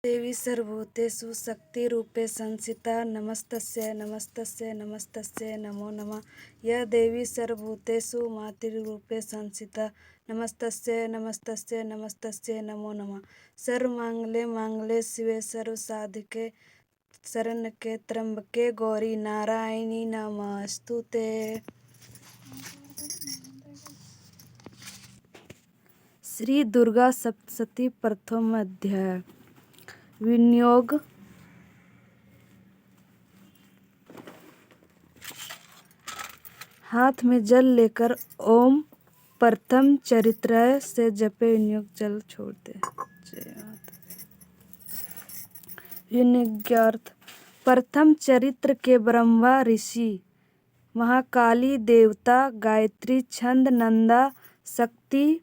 देवी सर्वभूतेषु शक्तिरूपे संस्थिता नमस्तस्यै नमस्तस्यै नमस्तस्यै नमो नमः। यह देवी सर्वभूतेषु मातृरूपे संस्थिता नमस्तस्यै नमस्तस्यै नमस्तस्यै नमो नमः। सर्वमंगले मांगल्ये शिवे सर्वसाधिके शरण्ये त्र्यंबके गौरी नारायणी नमस्तुते। श्री दुर्गा सप्तशती प्रथम अध्याय। विनियोग। हाथ में जल लेकर ओम प्रथम चरित्र से जपे विनियोग जल छोड़ दे। विनियोगार्थ। प्रथम चरित्र के ब्रह्मा ऋषि, महाकाली देवता, गायत्री छंद, नंदा शक्ति,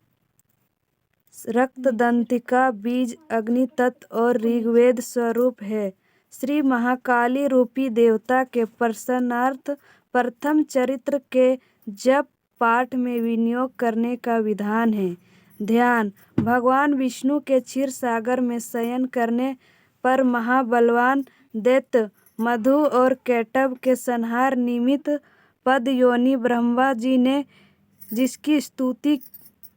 रक्तदंतिका बीज, अग्नि तत्व और ऋग्वेद स्वरूप है। श्री महाकाली रूपी देवता के प्रसन्नार्थ प्रथम चरित्र के जप पाठ में विनियोग करने का विधान है। ध्यान। भगवान विष्णु के क्षीर सागर में शयन करने पर महाबलवान दैत्य मधु और कैटभ के संहार निमित्त पदयोनि ब्रह्मा जी ने जिसकी स्तुति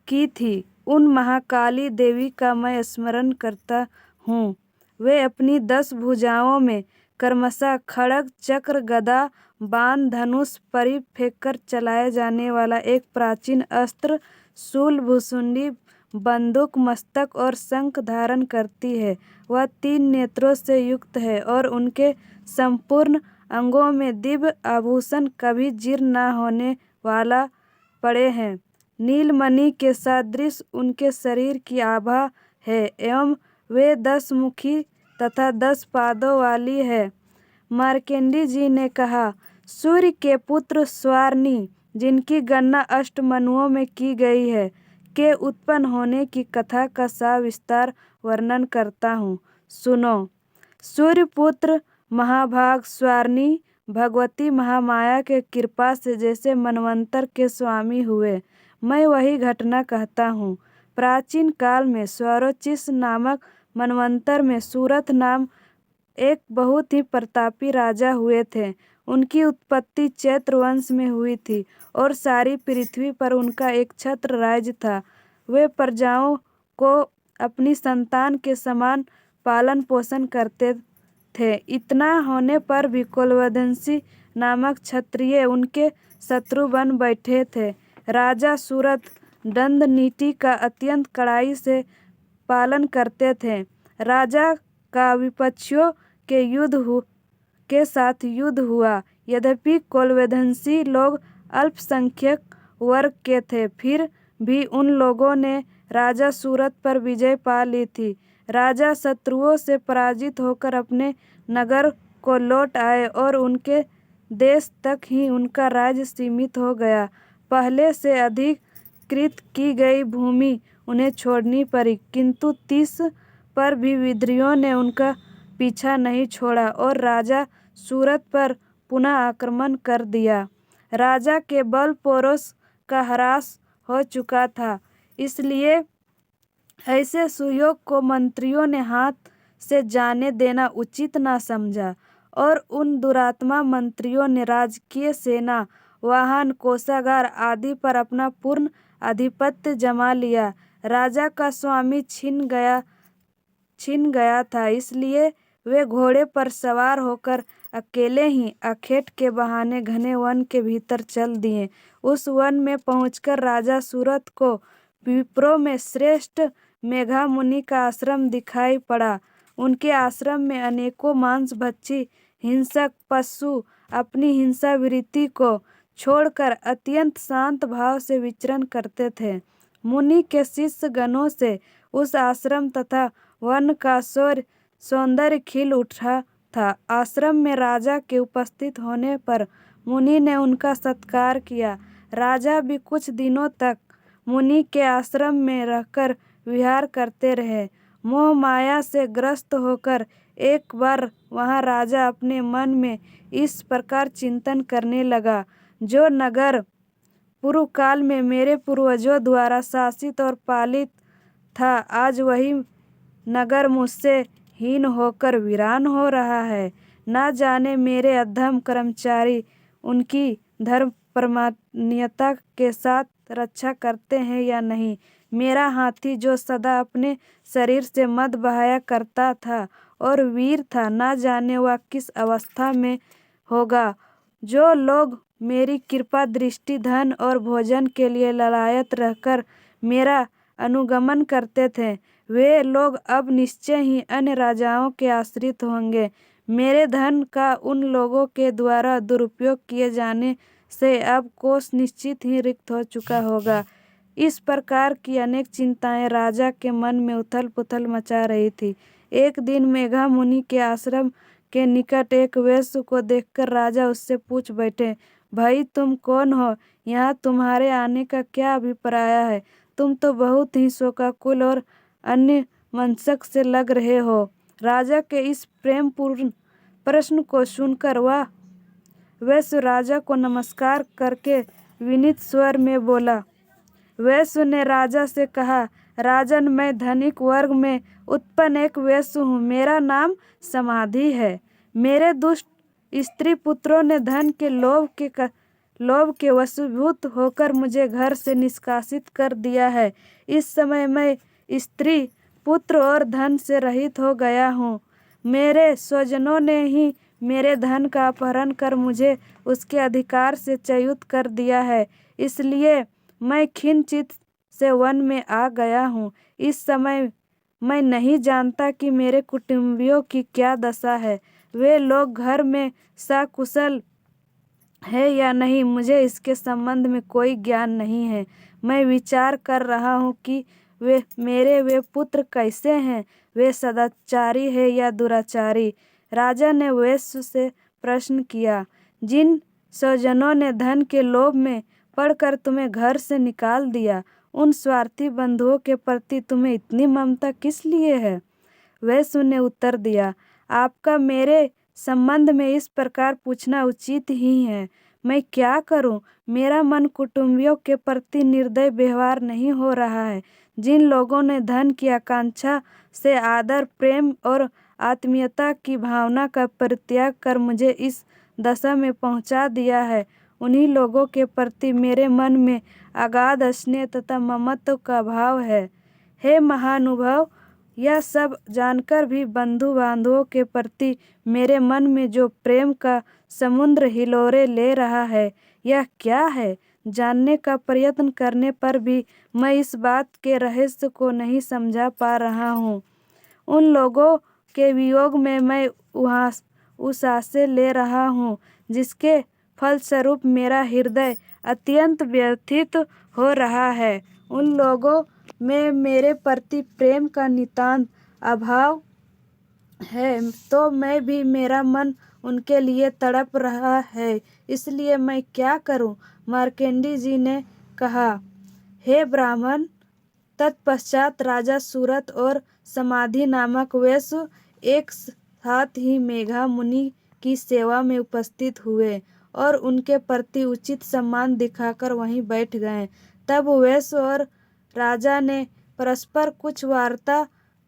की थी, उन महाकाली देवी का मैं स्मरण करता हूँ। वे अपनी 10 भुजाओं में क्रमशः खड्ग, चक्र, गदा, बाण, धनुष, परी फेंककर चलाया जाने वाला एक प्राचीन अस्त्र, शूल, भुसुंडी, बंदूक, मस्तक और शंख धारण करती है। वह 3 नेत्रों से युक्त है और उनके संपूर्ण अंगों में दिव्य आभूषण कभी जीर्ण न होने वाला पड़े हैं। नीलमणि के सदृश उनके शरीर की आभा है एवं वे 10 मुखी तथा 10 पादों वाली है। मार्कंडेय जी ने कहा, सूर्य के पुत्र स्वार्णी, जिनकी गणना अष्टमनुओं में की गई है, के उत्पन्न होने की कथा का सविस्तार वर्णन करता हूँ, सुनो। सूर्यपुत्र महाभाग स्वार्णी भगवती महामाया के कृपा से जैसे मनवंतर के स्वामी हुए, मैं वही घटना कहता हूँ। प्राचीन काल में स्वरोचिष नामक मनवंतर में सूरथ नाम एक बहुत ही प्रतापी राजा हुए थे। उनकी उत्पत्ति चैत्र वंश में हुई थी और सारी पृथ्वी पर उनका एक छत्र राज्य था। वे प्रजाओं को अपनी संतान के समान पालन पोषण करते थे। इतना होने पर भी कुलवदंशी नामक क्षत्रिय उनके शत्रु बन बैठे थे। राजा सूरथ दंड नीति का अत्यंत कड़ाई से पालन करते थे। राजा का विपक्षियों के साथ युद्ध हुआ। यद्यपि कुलवदंशी लोग अल्पसंख्यक वर्ग के थे, फिर भी उन लोगों ने राजा सूरथ पर विजय पा ली थी। राजा शत्रुओं से पराजित होकर अपने नगर को लौट आए और उनके देश तक ही उनका राज्य सीमित हो गया। पहले से अधिकृत की गई भूमि उन्हें छोड़नी पड़ी, किंतु 30 पर भी विद्रोहियों ने उनका पीछा नहीं छोड़ा और राजा सूरथ पर पुनः आक्रमण कर दिया। राजा के बल पौरुष का ह्रास हो चुका था, इसलिए ऐसे सुयोग को मंत्रियों ने हाथ से जाने देना उचित न समझा और उन दुरात्मा मंत्रियों ने राजकीय सेना, वाहन, कोषागार आदि पर अपना पूर्ण आधिपत्य जमा लिया। राजा का स्वामी छिन गया था, इसलिए वे घोड़े पर सवार होकर अकेले ही आखेट के बहाने घने वन के भीतर चल दिए। उस वन में पहुंचकर राजा सूरथ को विप्रों में श्रेष्ठ मेघा मुनि का आश्रम दिखाई पड़ा। उनके आश्रम में अनेकों मांसभक्षी हिंसक पशु अपनी हिंसा वृत्ति को छोड़कर अत्यंत शांत भाव से विचरण करते थे। मुनि के शिष्य गणों से उस आश्रम तथा वन का सौंदर्य खिल उठा था। आश्रम में राजा के उपस्थित होने पर मुनि ने उनका सत्कार किया। राजा भी कुछ दिनों तक मुनि के आश्रम में रहकर विहार करते रहे। मोह माया से ग्रस्त होकर एक बार वहाँ राजा अपने मन में इस प्रकार चिंतन करने लगा, जो नगर पूर्व काल में मेरे पूर्वजों द्वारा शासित और पालित था, आज वही नगर मुझसे हीन होकर वीरान हो रहा है। ना जाने मेरे अधम कर्मचारी उनकी धर्म प्रमाणिकता के साथ रक्षा करते हैं या नहीं। मेरा हाथी जो सदा अपने शरीर से मद बहाया करता था और वीर था, ना जाने वह किस अवस्था में होगा। जो लोग मेरी कृपा दृष्टि, धन और भोजन के लिए ललायत रहकर मेरा अनुगमन करते थे, वे लोग अब निश्चय ही अन्य राजाओं के आश्रित होंगे। मेरे धन का उन लोगों के द्वारा दुरुपयोग किए जाने से अब कोष निश्चित ही रिक्त हो चुका होगा। इस प्रकार की अनेक चिंताएं राजा के मन में उथल पुथल मचा रही थी। एक दिन मेघा मुनि के आश्रम के निकट एक वेश्या को देखकर राजा उससे पूछ बैठे, भाई तुम कौन हो? यहाँ तुम्हारे आने का क्या अभिप्राय है? तुम तो बहुत ही शोकाकुल और अन्य मनसक से लग रहे हो। राजा के इस प्रेमपूर्ण प्रश्न को सुनकर वह वेश्या राजा को नमस्कार करके विनीत स्वर में बोला। वेश्या ने राजा से कहा, राजन, मैं धनिक वर्ग में उत्पन्न एक वेश्या हूँ। मेरा नाम समाधि है। मेरे दुष्ट स्त्री पुत्रों ने धन के लोभ के वशीभूत होकर मुझे घर से निष्कासित कर दिया है। इस समय मैं स्त्री, पुत्र और धन से रहित हो गया हूँ। मेरे स्वजनों ने ही मेरे धन का अपहरण कर मुझे उसके अधिकार से च्युत कर दिया है। इसलिए मैं खिन्न चित्त से वन में आ गया हूँ। इस समय मैं नहीं जानता कि मेरे कुटुंबियों की क्या दशा है। वे लोग घर में सकुशल है या नहीं, मुझे इसके संबंध में कोई ज्ञान नहीं है। मैं विचार कर रहा हूँ कि वे पुत्र कैसे हैं, वे सदाचारी है या दुराचारी। राजा ने वेश्या से प्रश्न किया, जिन स्वजनों ने धन के लोभ में पड़कर तुम्हें घर से निकाल दिया, उन स्वार्थी बंधुओं के प्रति तुम्हें इतनी ममता किस लिए है? वेश्या ने उत्तर दिया, आपका मेरे संबंध में इस प्रकार पूछना उचित ही है। मैं क्या करूं? मेरा मन कुटुंबियों के प्रति निर्दय व्यवहार नहीं हो रहा है। जिन लोगों ने धन की आकांक्षा से आदर, प्रेम और आत्मीयता की भावना का परित्याग कर मुझे इस दशा में पहुंचा दिया है, उन्हीं लोगों के प्रति मेरे मन में अगाध स्नेह तथा ममत्व का भाव है। हे महानुभाव, यह सब जानकर भी बंधु बांधवों के प्रति मेरे मन में जो प्रेम का समुद्र हिलोरे ले रहा है, यह क्या है? जानने का प्रयत्न करने पर भी मैं इस बात के रहस्य को नहीं समझा पा रहा हूँ। उन लोगों के वियोग में मैं उस आशय ले रहा हूँ जिसके फलस्वरूप मेरा हृदय अत्यंत व्यथित हो रहा है। उन लोगों में मेरे प्रति प्रेम का नितांत अभाव है, तो मैं भी मेरा मन उनके लिए तड़प रहा है। इसलिए मैं क्या करूं? मार्कंडेय जी ने कहा, हे ब्राह्मण। तत्पश्चात राजा सूरत और समाधि नामक वेश्या एक साथ ही मेघा मुनि की सेवा में उपस्थित हुए और उनके प्रति उचित सम्मान दिखाकर वहीं बैठ गए। तब वेश्या और राजा ने परस्पर कुछ वार्ता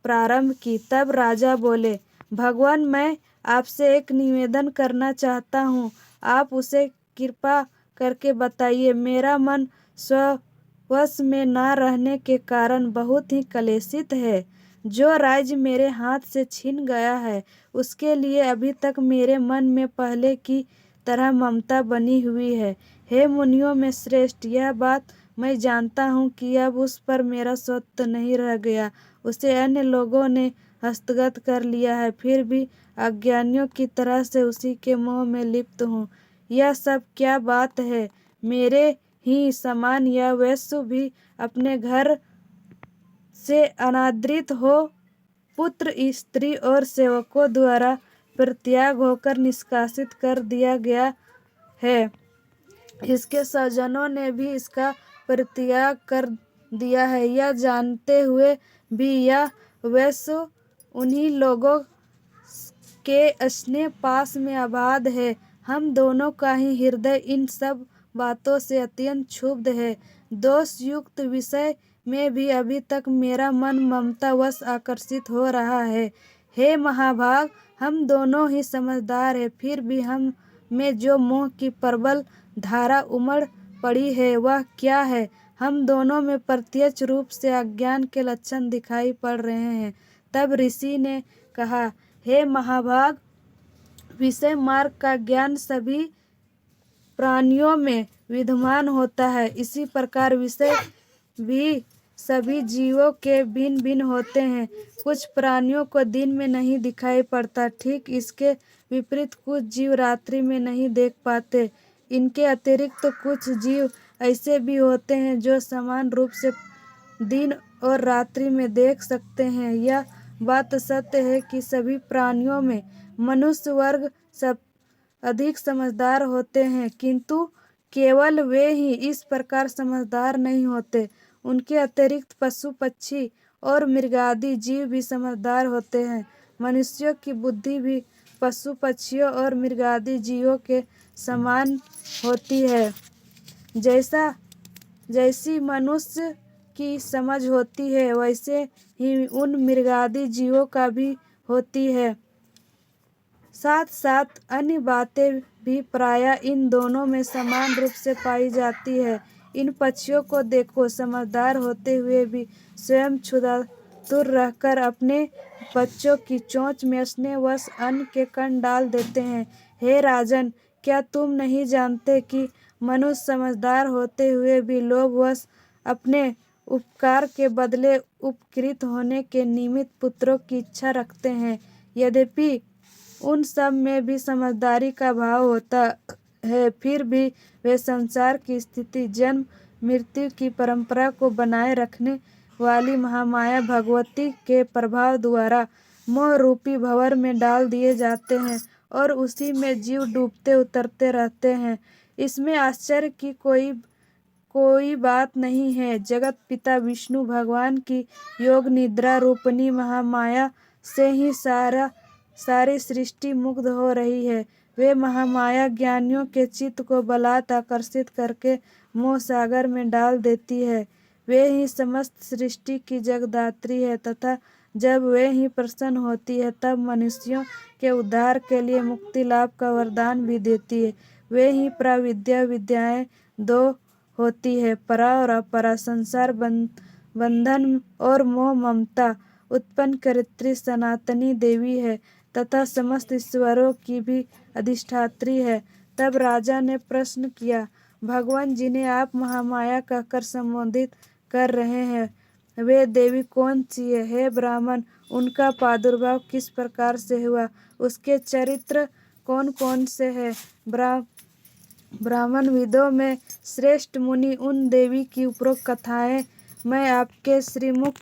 प्रारंभ की। तब राजा बोले, भगवान, मैं आपसे एक निवेदन करना चाहता हूँ। आप उसे कृपा करके बताइए। मेरा मन स्ववश में न रहने के कारण बहुत ही क्लेशित है। जो राज्य मेरे हाथ से छिन गया है, उसके लिए अभी तक मेरे मन में पहले की तरह ममता बनी हुई है। हे मुनियों में श्रेष्ठ, यह बात मैं जानता हूँ कि अब उस पर मेरा स्वत्व नहीं रह गया। उसे अन्य लोगों ने हस्तगत कर लिया है, फिर भी अज्ञानियों की तरह से उसी के मोह में लिप्त हूँ। यह सब क्या बात है? मेरे ही समान यह वेश्या भी अपने घर से अनादृत हो, पुत्र, स्त्री और सेवकों द्वारा परित्याग होकर निष्कासित कर दिया गया है। इसके स्वजनों ने भी इसका परित्याग कर दिया है। यह जानते हुए भी यह वेश्या उन्हीं लोगों के स्नेह पास में आबाद है। हम दोनों का ही हृदय इन सब बातों से अत्यंत क्षुब्ध है। दोष युक्त विषय में भी अभी तक मेरा मन ममतावश आकर्षित हो रहा है। हे महाभाग, हम दोनों ही समझदार हैं, फिर भी हम में जो मोह की प्रबल धारा उमड़ पड़ी है वह क्या है? हम दोनों में प्रत्यक्ष रूप से अज्ञान के लक्षण दिखाई पड़ रहे हैं। तब ऋषि ने कहा, हे महाभाग, विषय मार्ग का ज्ञान सभी प्राणियों में विद्यमान होता है। इसी प्रकार विषय भी सभी जीवों के भिन्न भिन्न होते हैं। कुछ प्राणियों को दिन में नहीं दिखाई पड़ता, ठीक इसके विपरीत कुछ जीव रात्रि में नहीं देख पाते। इनके अतिरिक्त कुछ जीव ऐसे भी होते हैं जो समान रूप से दिन और रात्रि में देख सकते हैं। यह बात सत्य है कि सभी प्राणियों में मनुष्य वर्ग सब अधिक समझदार होते हैं, किंतु केवल वे ही इस प्रकार समझदार नहीं होते। उनके अतिरिक्त पशु पक्षी और मृगादि जीव भी समझदार होते हैं। मनुष्यों की बुद्धि भी पशु पक्षियों और मृगादि जीवों के समान होती है। जैसी मनुष्य की समझ होती है वैसे ही उन मृगादि जीवों का भी होती है। साथ साथ अन्य बातें भी प्रायः इन दोनों में समान रूप से पाई जाती है। इन पक्षियों को देखो, समझदार होते हुए भी स्वयं क्षुधातुर रहकर अपने बच्चों की चोंच में स्नेहवश अन्न के कण डाल देते हैं। हे राजन, क्या तुम नहीं जानते कि मनुष्य समझदार होते हुए भी लोभवश अपने उपकार के बदले उपकृत होने के निमित्त पुत्रों की इच्छा रखते हैं? यद्यपि उन सब में भी समझदारी का भाव होता है, फिर भी वे संसार की स्थिति, जन्म मृत्यु की परंपरा को बनाए रखने वाली महामाया भगवती के प्रभाव द्वारा मोह रूपी भंवर में डाल दिए जाते हैं और उसी में जीव डूबते उतरते रहते हैं। इसमें आश्चर्य की कोई बात नहीं है। जगत पिता विष्णु भगवान की योग निद्रा रूपनी महामाया से ही सारी सृष्टि मुग्ध हो रही है। वे महामाया ज्ञानियों के चित्त को बलात् आकर्षित करके मोह सागर में डाल देती है। वे ही समस्त सृष्टि की जगदात्री है तथा जब वे ही प्रसन्न होती है तब मनुष्यों के उद्धार के लिए मुक्ति लाभ का वरदान भी देती है। वे ही प्रविद्या विद्याएं दो होती है, परा और अपरा, संसार बंधन और मोह ममता उत्पन्न करत्री सनातनी देवी है तथा समस्त ईश्वरों की भी अधिष्ठात्री है। तब राजा ने प्रश्न किया, भगवान जिन्हें आप महामाया कहकर संबोधित कर रहे हैं वे देवी कौन सी है? हे ब्राह्मण, उनका प्रादुर्भाव किस प्रकार से हुआ? उसके चरित्र कौन कौन से हैं? ब्राह्मण विदों में श्रेष्ठ मुनि उन देवी की उपरोक्त कथाएं मैं आपके श्रीमुख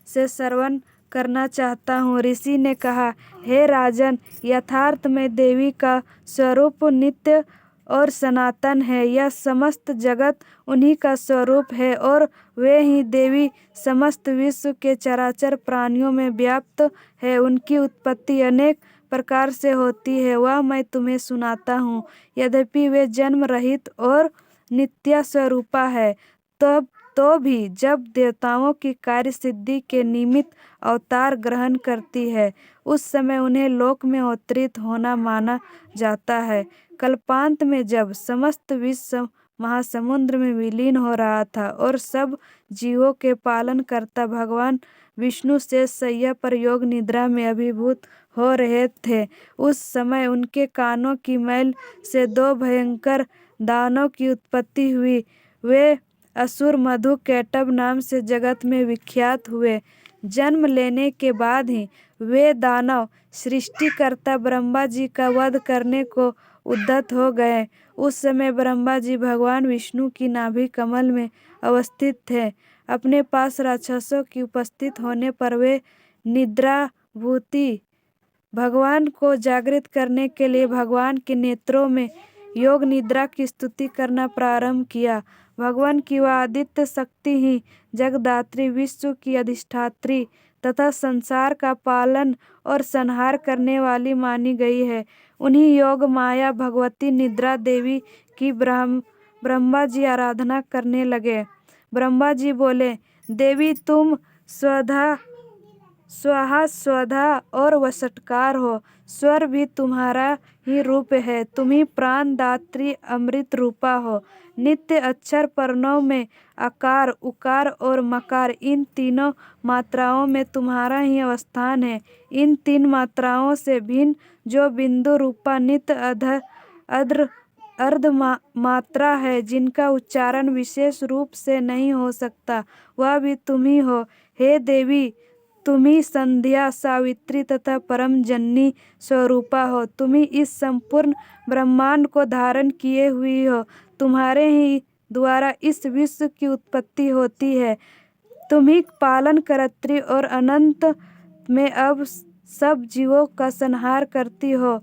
से श्रवण करना चाहता हूँ। ऋषि ने कहा, हे राजन, यथार्थ में देवी का स्वरूप नित्य और सनातन है। यह समस्त जगत उन्हीं का स्वरूप है और वे ही देवी समस्त विश्व के चराचर प्राणियों में व्याप्त है। उनकी उत्पत्ति अनेक प्रकार से होती है, वह मैं तुम्हें सुनाता हूँ। यद्यपि वे जन्म रहित और नित्य स्वरूपा है, तब तो भी जब देवताओं की कार्य सिद्धि के निमित्त अवतार ग्रहण करती है उस समय उन्हें लोक में अवतरित होना माना जाता है। कल्पांत में जब समस्त विश्व महासमुद्र में विलीन हो रहा था और सब जीवों के पालन करता भगवान विष्णु शेष शैया पर योग निद्रा में अभिभूत हो रहे थे, उस समय उनके कानों की मैल से दो भयंकर दानवों की उत्पत्ति हुई। वे असुर मधु कैटभ नाम से जगत में विख्यात हुए। जन्म लेने के बाद ही वे दानव सृष्टिकर्ता ब्रह्मा जी का वध करने को उद्यत हो गए। उस समय ब्रह्मा जी भगवान विष्णु की नाभि कमल में अवस्थित थे। अपने पास राक्षसों की उपस्थित होने पर वे निद्राभूति भगवान को जागृत करने के लिए भगवान के नेत्रों में योग निद्रा की स्तुति करना प्रारंभ किया। भगवान की वह आदित्य शक्ति ही जगदात्री, विश्व की अधिष्ठात्री तथा संसार का पालन और संहार करने वाली मानी गई है। उन्हीं योग माया भगवती निद्रा देवी की ब्रह्मा जी आराधना करने लगे। ब्रह्मा जी बोले, देवी तुम स्वधा स्वाहा स्वधा और वषट्कार हो। स्वर भी तुम्हारा ही रूप है। तुम्ही प्राण दात्री अमृत रूपा हो। नित्य अक्षर प्रणव में आकार उकार और मकार, इन तीनों मात्राओं में तुम्हारा ही अवस्थान है। इन तीन मात्राओं से भिन्न जो बिंदु रूपा नित्य अध्र अर्ध मात्रा है, जिनका उच्चारण विशेष रूप से नहीं हो सकता, वह भी तुम ही हो। हे देवी, तुम ही संध्या सावित्री तथा परम जननी स्वरूपा हो। तुम ही इस संपूर्ण ब्रह्मांड को धारण किए हुई हो। तुम्हारे ही द्वारा इस विश्व की उत्पत्ति होती है। तुम ही पालन करत्री और अनंत में अब सब जीवों का संहार करती हो।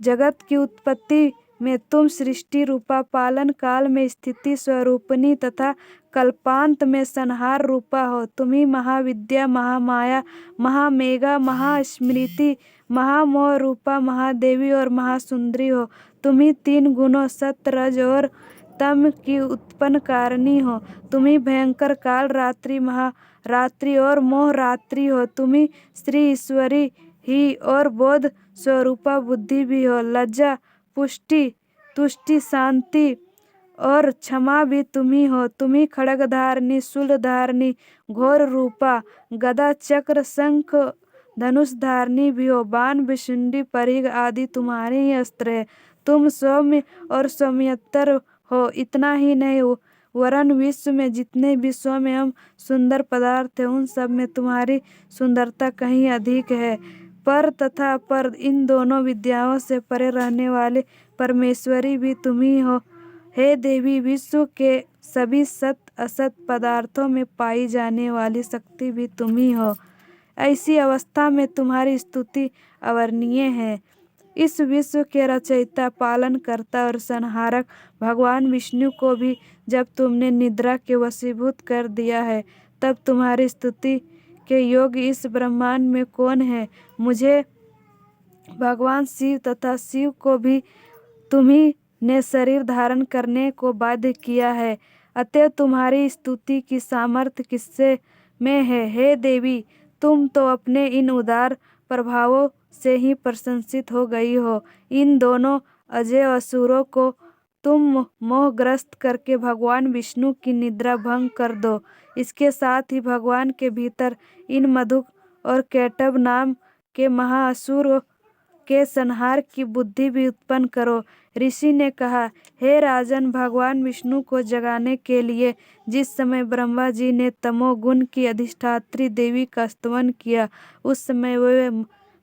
जगत की उत्पत्ति में तुम सृष्टि रूपा, पालन काल में स्थिति स्वरूपिणी तथा कल्पांत में संहार रूपा हो। तुम ही महाविद्या, महामाया, महामेघा, महास्मृति, महामोह रूपा महादेवी और महासुंदरी हो। तुम ही तीन गुणों सत्य रज और तम की उत्पन्न कारिणी हो। तुम ही भयंकर काल रात्रि, महारात्रि और मोह रात्रि हो। तुम ही श्री ईश्वरी ही और बोध स्वरूपा बुद्धि भी हो। लज्जा, पुष्टि, तुष्टि, शांति और क्षमा भी तुम ही हो। तुम ही खड्गधारिणी, शूलधारिणी, घोर रूपा, गदा चक्र शंख धनुष धारिणी भी हो। बाण विशुंडी परिघ आदि तुम्हारे ही अस्त्र है। तुम सौम्य और सौम्यतर हो। इतना ही नहीं, वरन विश्व में जितने भी सौम्य एवं सुंदर पदार्थ है, उन सब में तुम्हारी सुंदरता कहीं अधिक है। पर तथा पर, इन दोनों विद्याओं से परे रहने वाले परमेश्वरी भी तुम ही हो। हे देवी, विश्व के सभी सत असत पदार्थों में पाई जाने वाली शक्ति भी तुम ही हो। ऐसी अवस्था में तुम्हारी स्तुति अवर्णनीय है। इस विश्व के रचयिता, पालन करता और संहारक भगवान विष्णु को भी जब तुमने निद्रा के वशीभूत कर दिया है, तब तुम्हारी स्तुति के योग्य इस ब्रह्मांड में कौन है। मुझे भगवान शिव तथा शिव को भी तुम्ही ने शरीर धारण करने को बाध्य किया है। अतः तुम्हारी स्तुति की सामर्थ्य किससे में है। हे देवी, तुम तो अपने इन उदार प्रभावों से ही प्रशंसित हो गई हो। इन दोनों अजय असुरों को तुम मोहग्रस्त करके भगवान विष्णु की निद्रा भंग कर दो। इसके साथ ही भगवान के भीतर इन मधुक और कैटभ नाम के महाअसुर के संहार की बुद्धि भी उत्पन्न करो। ऋषि ने कहा, हे राजन, भगवान विष्णु को जगाने के लिए जिस समय ब्रह्मा जी ने तमोगुण की अधिष्ठात्री देवी का स्तवन किया, उस समय वे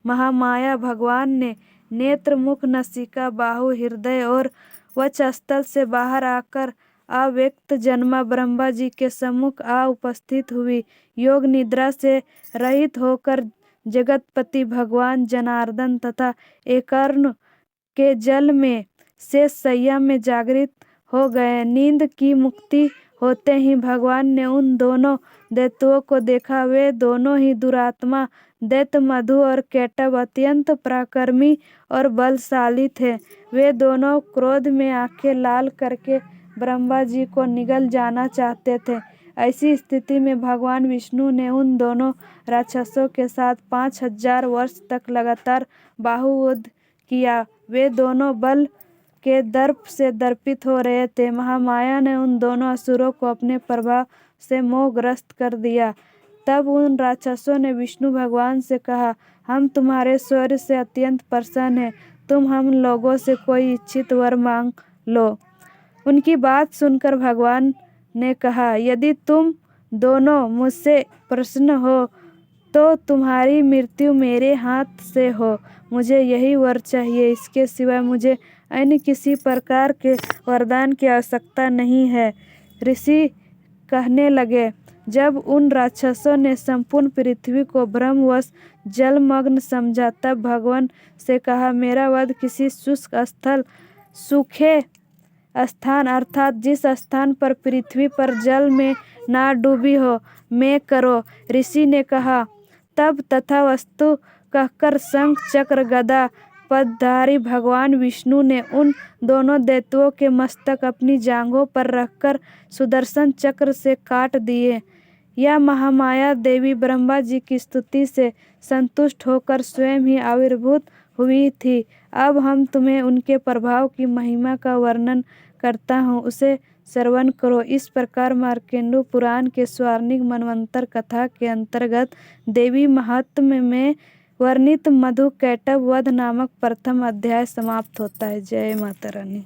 महामाया भगवान ने नेत्र, मुख, नासिका, बाहु, हृदय और वक्षस्थल से बाहर आकर अव्यक्त जन्मा ब्रह्मा जी के सम्मुख आ उपस्थित हुई। योग निद्रा से रहित होकर जगतपति भगवान जनार्दन तथा एकर्ण के जल में से शैया में जागृत हो गए। नींद की मुक्ति होते ही भगवान ने उन दोनों दैत्यों को देखा। वे दोनों ही दुरात्मा दैत्य मधु और कैटभ अत्यंत पराक्रमी और बलशाली थे। वे दोनों क्रोध में आंखें लाल करके ब्रह्मा जी को निगल जाना चाहते थे। ऐसी स्थिति में भगवान विष्णु ने उन दोनों राक्षसों के साथ 5000 वर्ष तक लगातार बाहुयुद्ध किया। वे दोनों बल के दर्प से दर्पित हो रहे थे। महामाया ने उन दोनों असुरों को अपने प्रभाव से मोहग्रस्त कर दिया। तब उन राक्षसों ने विष्णु भगवान से कहा, हम तुम्हारे शौर्य से अत्यंत प्रसन्न हैं। तुम हम लोगों से कोई इच्छित वर मांग लो। उनकी बात सुनकर भगवान ने कहा, यदि तुम दोनों मुझसे प्रसन्न हो तो तुम्हारी मृत्यु मेरे हाथ से हो। मुझे यही वर चाहिए। इसके सिवाय मुझे अन्य किसी प्रकार के वरदान की आवश्यकता नहीं है। ऋषि कहने लगे, जब उन राक्षसों ने संपूर्ण पृथ्वी को भ्रमवश जलमग्न समझा, तब भगवान से कहा, मेरा वध किसी शुष्क स्थल, सूखे स्थान अर्थात जिस स्थान पर पृथ्वी पर जल में ना डूबी हो, में करो। ऋषि ने कहा, तब तथास्तु कहकर शंख चक्र गदा पदधारी भगवान विष्णु ने उन दोनों दैत्यों के मस्तक अपनी जांघों पर रखकर सुदर्शन चक्र से काट दिए। यह महामाया देवी ब्रह्मा जी की स्तुति से संतुष्ट होकर स्वयं ही आविर्भूत हुई थी। अब हम तुम्हें उनके प्रभाव की महिमा का वर्णन करता हूँ, उसे श्रवण करो। इस प्रकार मार्कंडेय पुराण के स्वर्णिम मनवंतर कथा के अंतर्गत देवी महात्म्य में वर्णित मधुकैटभ वध नामक प्रथम अध्याय समाप्त होता है। जय माता रानी।